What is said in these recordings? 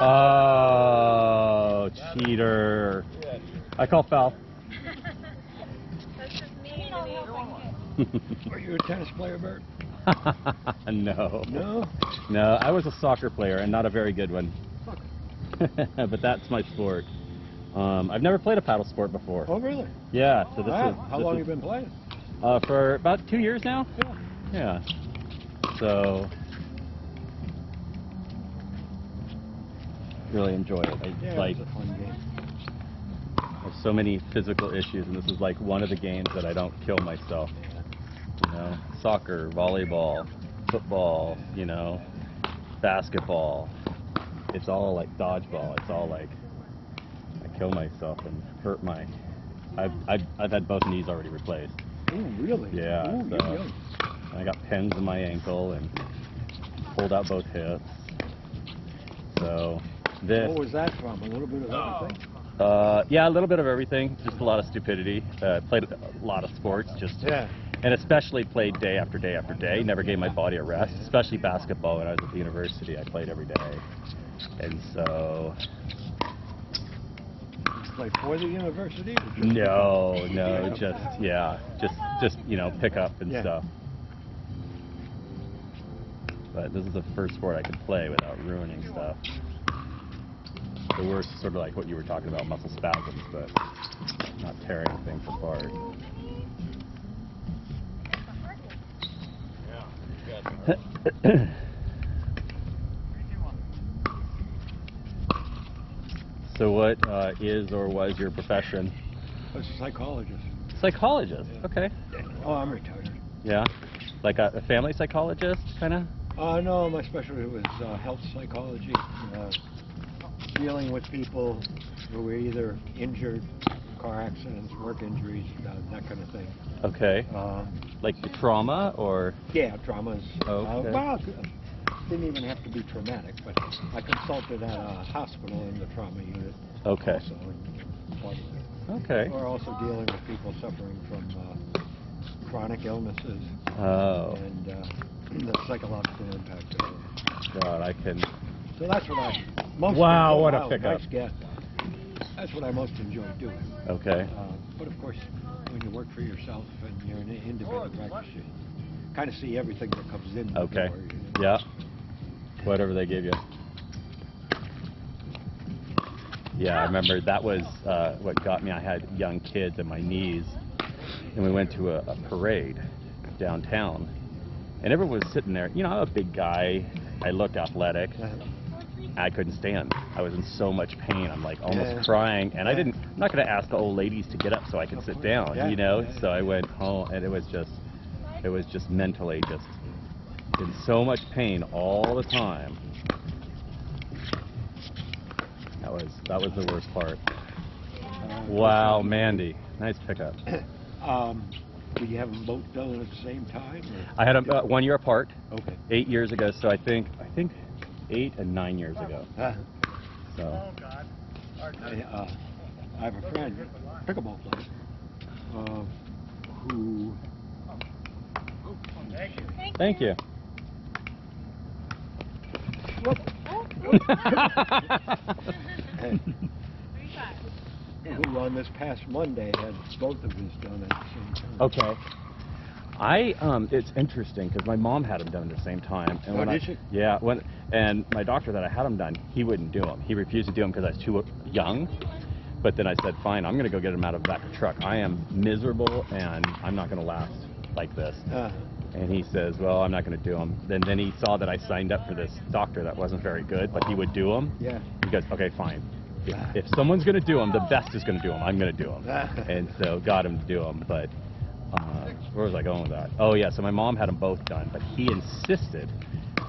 Oh, cheater. I call foul. That's just me. Are you a tennis player, Bert? No. No? No, I was a soccer player and not a very good one. Soccer. But that's my sport. I've never played a paddle sport before. Oh, really? Yeah, so this is... How long have you been playing? For about 2 years now. Yeah. Yeah. So... really enjoy it. It's a fun game. There's so many physical issues, and this is like one of the games that I don't kill myself. You know, soccer, volleyball, football, you know, basketball. It's all like dodgeball. It's all like I kill myself and hurt my. I've had both knees already replaced. Oh, really? Yeah. Ooh, So you're young. I got pins in my ankle and pulled out both hips. So this. What was that from? A little bit of everything? Yeah, a little bit of everything. Just a lot of stupidity. Played a lot of sports, and especially played day after day after day. Never gave my body a rest, especially basketball. When I was at the university, I played every day, and so. Play for the university? No, just you know, pick up and stuff. But this is the first sport I could play without ruining stuff. The worst is sort of like what you were talking about, muscle spasms, but not tearing things apart. So what is or was your profession? I was a psychologist. Psychologist, okay. Oh, I'm retired. Yeah? Like a family psychologist, kind of? No, my specialty was health psychology. Dealing with people who were either injured, car accidents, work injuries, that kind of thing. Okay. Like the trauma, or? Yeah, traumas. Okay. Well, didn't even have to be traumatic, but I consulted at a hospital in the trauma unit. Okay. Also, part of it. Okay. We're also dealing with people suffering from chronic illnesses. Oh. And the psychological impact of it. God, I can. So that's what I most wow, enjoy. what a pickup. Nice guess. That's what I most enjoy doing. Okay. But of course, when you work for yourself and you're an independent practice, you kind of see everything that comes in the door. You know? Yeah. Whatever they give you. Yeah, I remember that was what got me. I had young kids in my knees, and we went to a parade downtown, and everyone was sitting there. You know, I'm a big guy. I looked athletic. I couldn't stand. I was in so much pain. I'm like almost crying, and I'm not going to ask the old ladies to get up so I could sit down. You know, so I went home, and it was just mentally just in so much pain all the time. That was the worst part. Wow, Mandy, nice pickup. Did you have them both done at the same time? Or? I had them 1 year apart. Okay. 8 years ago, so I think 8 and 9 years ago. So. I have a friend, pickleball player, who. Thank you. Who on this past Monday had both of his done at the same time. Okay. It's interesting because my mom had them done at the same time. And when did she? Yeah, and my doctor that I had them done, he wouldn't do them. He refused to do them because I was too young. But then I said, fine, I'm going to go get them out of the back of the truck. I am miserable and I'm not going to last like this. And he says, well, I'm not going to do them. Then he saw that I signed up for this doctor that wasn't very good, but he would do them. Yeah. He goes, okay, fine. If someone's going to do them, the best is going to do them. I'm going to do them. And so got him to do them. But where was I going with that? Oh, yeah, so my mom had them both done, but he insisted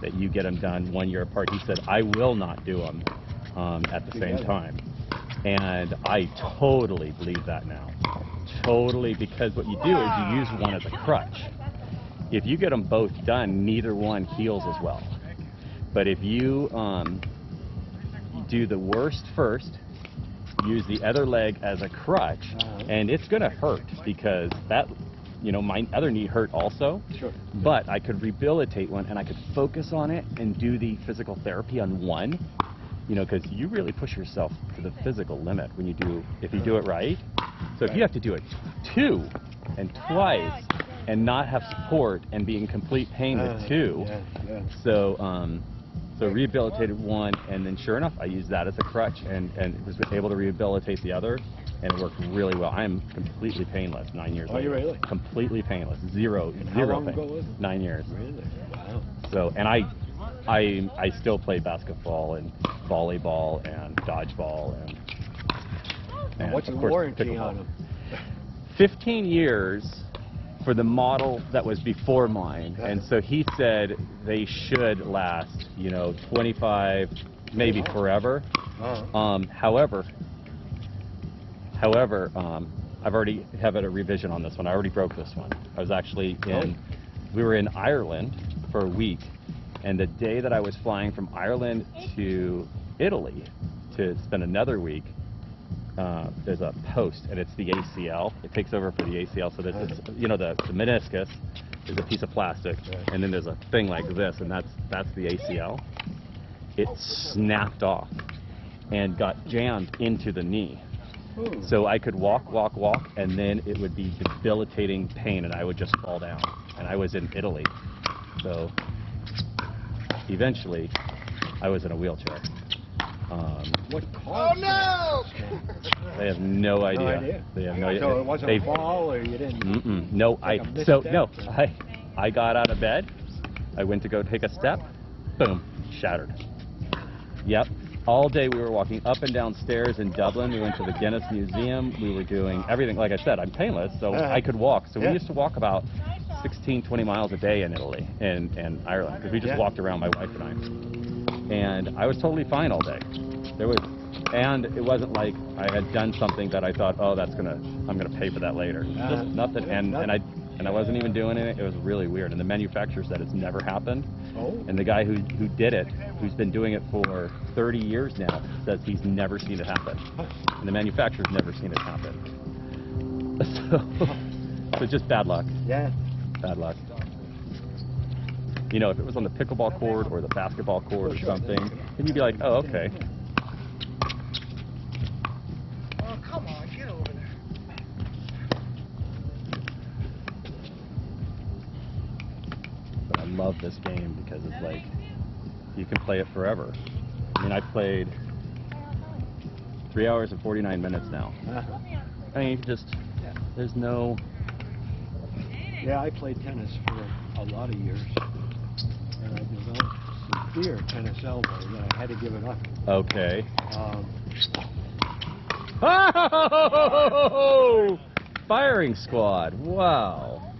that you get them done 1 year apart. He said, I will not do them at the same time. And I totally believe that now. Totally, because what you do is you use one as a crutch. If you get them both done, neither one heals as well. But if you do the worst first, use the other leg as a crutch, and it's going to hurt because that, you know, my other knee hurt also. Sure. But I could rehabilitate one and I could focus on it and do the physical therapy on one. You know, because you really push yourself to the physical limit when you do, if you do it right. So if you have to do it 2 and twice and not have support and be in complete pain with 2, so rehabilitated 1, and then sure enough, I used that as a crutch and was able to rehabilitate the other, and it worked really well. I am completely painless 9 years later. Are you really? Completely painless, zero And pain. how long ago was it? 9 years. Really? Wow. So, and I still play basketball and volleyball and dodgeball and What's of the course, warranty pickleball. on them? 15 years for the model that was before mine, and so he said they should last, you know, 25, maybe forever. However, I've already have a revision on this one. I already broke this one. I was actually we were in Ireland for a week, and the day that I was flying from Ireland to Italy to spend another week, there's a post, and it's the ACL. It takes over for the ACL. So there's this, you know, the meniscus is a piece of plastic, and then there's a thing like this, and that's the ACL. It snapped off and got jammed into the knee. So I could walk, and then it would be debilitating pain, and I would just fall down. And I was in Italy, so eventually I was in a wheelchair. What caused that? They have no idea. No idea. They have no idea. So it wasn't a fall, or you didn't? No, like a misstep? I got out of bed. I went to go take a step. Boom, shattered. Yep. All day we were walking up and down stairs in Dublin. We went to the Guinness Museum. We were doing everything. Like I said, I'm painless, so I could walk. So we used to walk about 16, 20 miles a day in Italy and Ireland, because we just walked around, my wife and I. And I was totally fine all day. And it wasn't like I had done something that I thought, oh, I'm gonna pay for that later. Just nothing. And I wasn't even doing it. It was really weird. And the manufacturer said it's never happened. And the guy who did it, who's been doing it for 30 years now, says he's never seen it happen. And the manufacturer's never seen it happen. So just bad luck. Yeah. Bad luck. You know, if it was on the pickleball court or the basketball court or something, then you'd be like, oh, okay. Oh, come on, get over there. But I love this game because it's like, you can play it forever. I mean, I've played 3 hours and 49 minutes now. I mean, there's no... Yeah, I played tennis for a lot of years, and I developed severe tennis elbow that I had to give it up. Okay. Firing squad! Wow.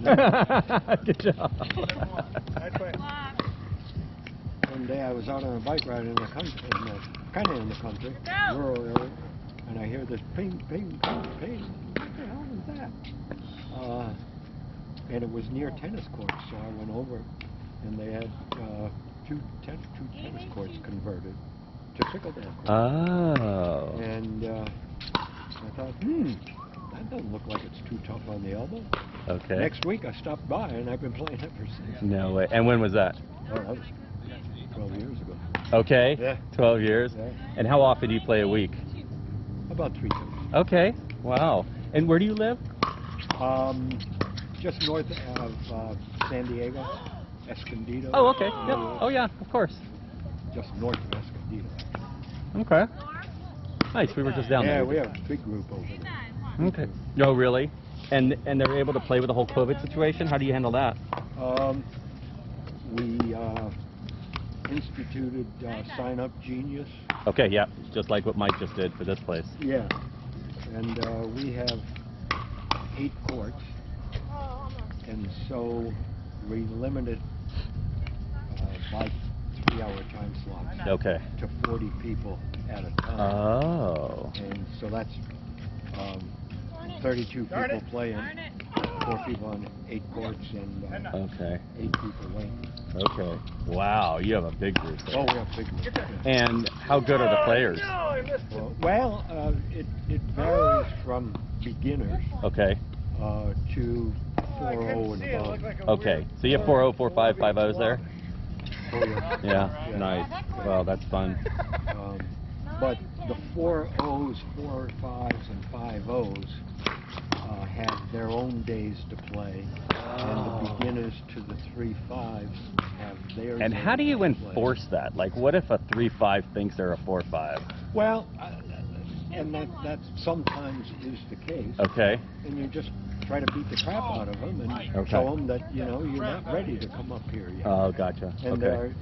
Good job. One day I was out on a bike ride in the country, kind of in the country, rural area, and I hear this ping, ping, ping, ping. What the hell is that? And it was near tennis courts, so I went over, and they had two tennis courts converted to pickleball courts. Oh. And I thought, that doesn't look like it's too tough on the elbow. Okay. Next week I stopped by, and I've been playing it for 6 No way. And when was that? Oh, that was 12 years ago. Okay. Yeah. 12 years. Yeah. And how often do you play a week? About 3 times. Okay. Wow. And where do you live? Just north of San Diego, Escondido. Oh, okay. Yep. Oh, yeah. Of course. Just north of Escondido. Okay. Nice. We were just down there. Yeah, we have a big group over there. Okay. Oh, really? And they're able to play with the whole COVID situation? How do you handle that? We instituted Sign Up Genius. Okay, yeah. Just like what Mike just did for this place. Yeah. And we have 8 courts. And so we limited by 3-hour time slots. Okay. To 40 people at a time. Oh. And so that's 32 people playing, 4 people on 8 courts, and Okay. 8 people waiting. Okay. Wow, you have a big group there. Oh, we have big groups. And how good are the players? Well, it varies from beginners Okay. to 4-0 and above. Okay. So you have 4-0, 4-5, 5-0s there? pull you. Yeah, nice. Well, that's fun. But the 4-0s, 4-5s, and 5-0s have their own days to play, and the beginners to the 3-5s have their. And how do days you to enforce play. that? Like, what if a 3-5 thinks they're a 4-5? Well, and that sometimes is the case. Okay. And you just try to beat the crap out of them and show them that you're not ready to come up here yet. Oh, gotcha. And Okay.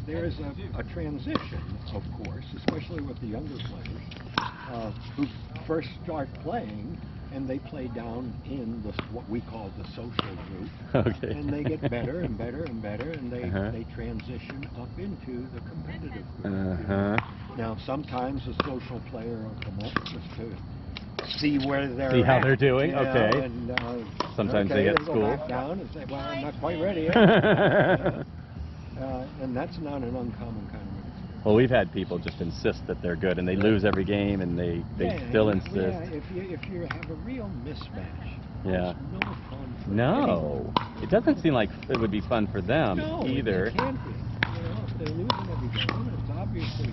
there is a transition, of course, especially with the younger players who first start playing, and they play down in what we call the social group. Okay. And they get better and better and better, and they transition up into the competitive group. Now, sometimes a social player will come up just to see where they're See how at, they're doing? Okay. And, sometimes they get they'll go schooled. back down and say, well, I'm not quite ready yet. And that's not an uncommon kind of experience. Well, we've had people just insist that they're good, and they lose every game, and they still insist. Yeah, if you have a real mismatch, Yeah. it's no fun for No, anyone. it doesn't seem like it would be fun for them No, either. it can't be. If they're losing every game, it's obviously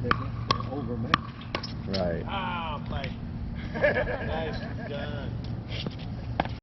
they're overmatched. Right. Ah, Mike. Nice done.